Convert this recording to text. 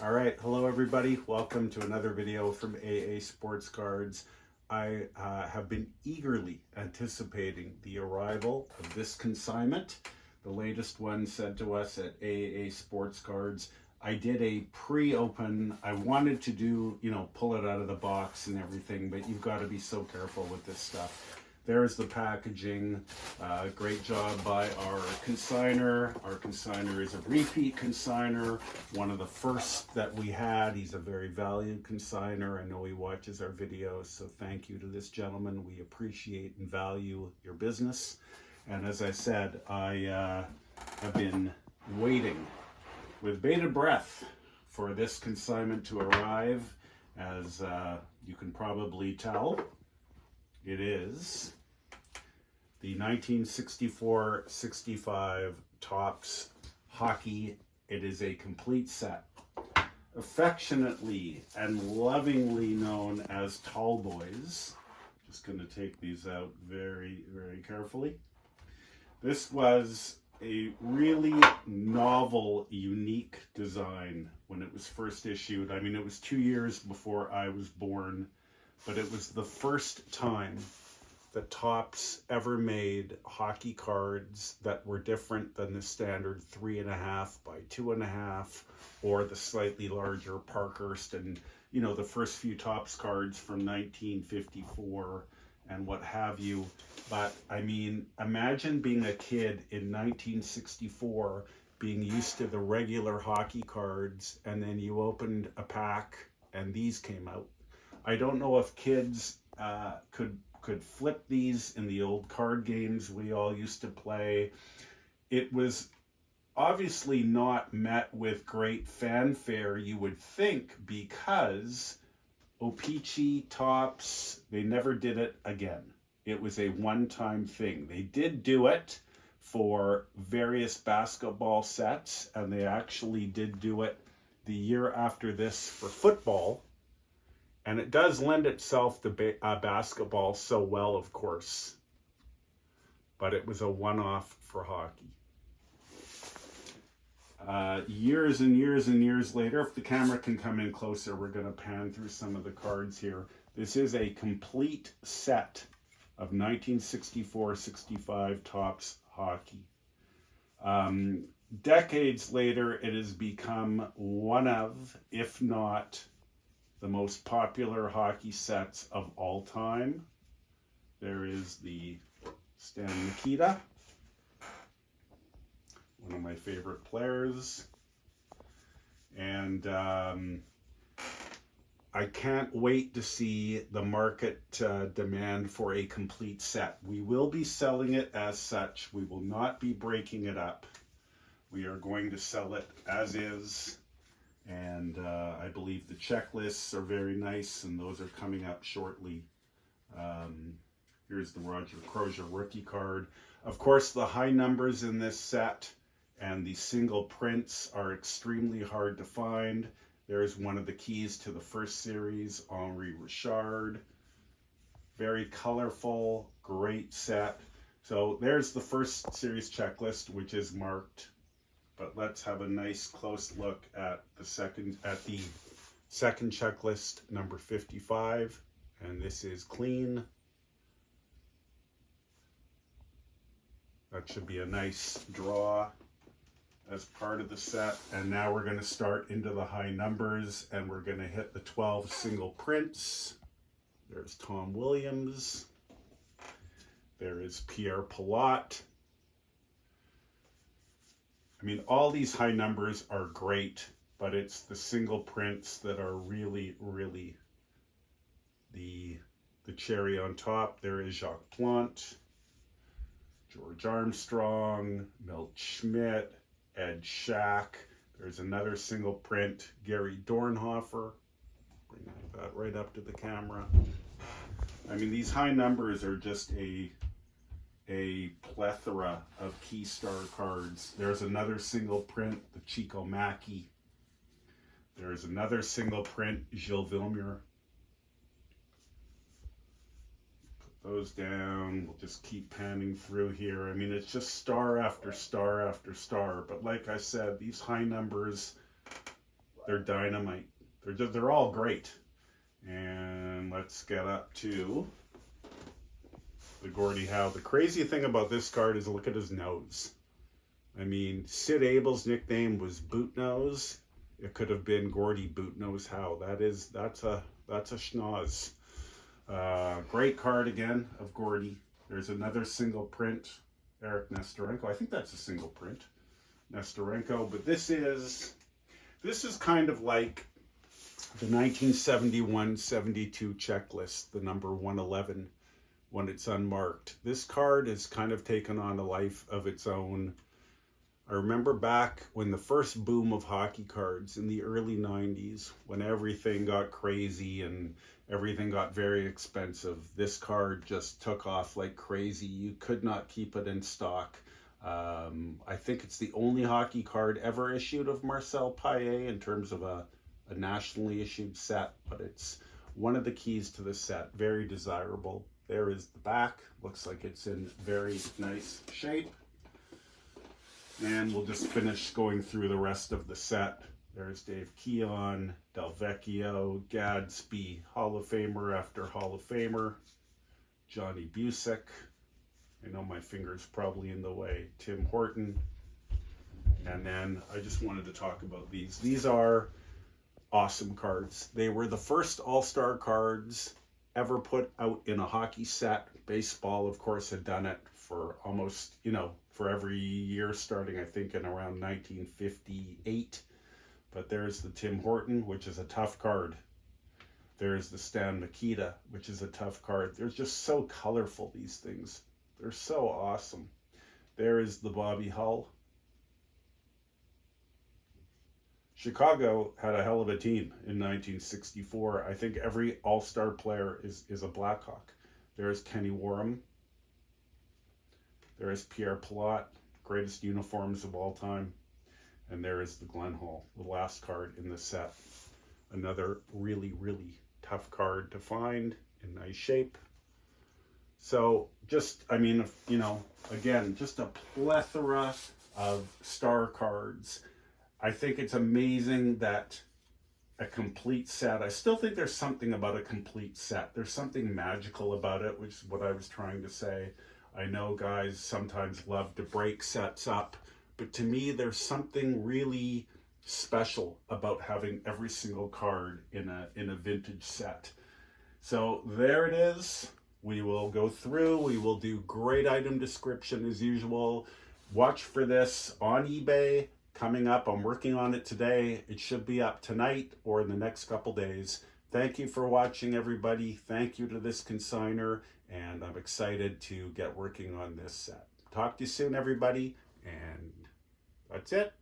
All right, hello everybody. Welcome to another video from AA Sports Cards. I have been eagerly anticipating the arrival of this consignment, the latest one sent to us at AA Sports Cards. I did a pre-open. I wanted to do, pull it out of the box and everything, but you've got to be so careful with this stuff. There's the packaging. Great job by our consigner. Our consigner is a repeat consigner, one of the first that we had. He's a very valued consigner. I know he watches our videos, so thank you to this gentleman. We appreciate and value your business. And as I said, I have been waiting with bated breath for this consignment to arrive. As you can probably tell, it is the 1964-65 Topps hockey. It is a complete set, affectionately and lovingly known as Tall Boys. Just going to take these out very, very carefully. This was a really novel, unique design when it was first issued. I mean, it was 2 years before I was born, but it was the first time that Topps ever made hockey cards that were different than the standard 3.5 by 2.5 or the slightly larger Parkhurst and, the first few Topps cards from 1954 and what have you. But I mean, imagine being a kid in 1964, being used to the regular hockey cards, and then you opened a pack and these came out. I don't know if kids could flip these in the old card games we all used to play. It was obviously not met with great fanfare, you would think, because O-Pee-Chee, Topps, they never did it again. It was a one-time thing. They did do it for various basketball sets, and they actually did do it the year after this for football. And it does lend itself to basketball so well, of course. But it was a one-off for hockey. Years and years and years later, if the camera can come in closer, we're going to pan through some of the cards here. This is a complete set of 1964-65 Topps hockey. Decades later, it has become one of, if not the most popular hockey sets of all time. There is the Stan Mikita, one of my favorite players. And I can't wait to see the market demand for a complete set. We will be selling it as such. We will not be breaking it up. We are going to sell it as is. And I believe the checklists are very nice, and those are coming up shortly. Here's the Roger Crozier rookie card. Of course, the high numbers in this set and the single prints are extremely hard to find. There's one of the keys to the first series, Henri Richard. Very colorful, great set. So there's the first series checklist, which is marked. But let's have a nice close look at the second checklist, number 55, and this is clean. That should be a nice draw as part of the set. And now we're going to start into the high numbers, and we're going to hit the 12 single prints. There's Tom Williams. There is Pierre Pilote. I mean, all these high numbers are great, but it's the single prints that are really, really the cherry on top. There is Jacques Plante, George Armstrong, Milt Schmidt, Ed Shack. There's another single print, Gary Dornhofer. Bring that right up to the camera. I mean, these high numbers are just a plethora of key star cards. There's another single print, the Chico Mackey. There's another single print, Gilles Villemure. Put those down. We'll just keep panning through here. I mean, it's just star after star after star. But like I said, these high numbers They're dynamite. They're all great. And let's get up to the Gordie Howe. The crazy thing about this card is look at his nose. I mean, Sid Abel's nickname was Boot Nose. It could have been Gordie Boot Nose Howe. That's a schnoz. Great card again of Gordie. There's another single print, Eric Nestorenko. I think that's a single print, Nestorenko. But this is kind of like the 1971-72 checklist, the number 111, when it's unmarked. This card has kind of taken on a life of its own. I remember back when the first boom of hockey cards in the early 90s, when everything got crazy and everything got very expensive, this card just took off like crazy. You could not keep it in stock. I think it's the only hockey card ever issued of Marcel Paillet in terms of a nationally issued set, but it's one of the keys to the set. Very desirable. There is the back. Looks like it's in very nice shape. And we'll just finish going through the rest of the set. There's Dave Keon, Del Vecchio, Gadsby, Hall of Famer after Hall of Famer, Johnny Busick. I know my finger's probably in the way. Tim Horton. And then I just wanted to talk about these. These are awesome cards. They were the first all-star cards ever put out in a hockey set. Baseball, of course, had done it for almost, for every year starting, I think, in around 1958. But there's the Tim Horton, which is a tough card. There's the Stan Mikita, which is a tough card. They're just so colorful, these things. They're so awesome. There is the Bobby Hull. Chicago had a hell of a team in 1964. I think every all-star player is a Blackhawk. There's Kenny Warham. There is Pierre Pilote, greatest uniforms of all time. And there is the Glenn Hall, the last card in the set. Another really, really tough card to find in nice shape. So just, again, just a plethora of star cards. I think it's amazing that a complete set, I still think there's something about a complete set. There's something magical about it, which is what I was trying to say. I know guys sometimes love to break sets up, but to me, there's something really special about having every single card in a vintage set. So there it is. We will go through. We will do great item description as usual. Watch for this on eBay coming up. I'm working on it today. It should be up tonight or in the next couple days. Thank you for watching, everybody. Thank you to this consigner, and I'm excited to get working on this set. Talk to you soon, everybody, and that's it.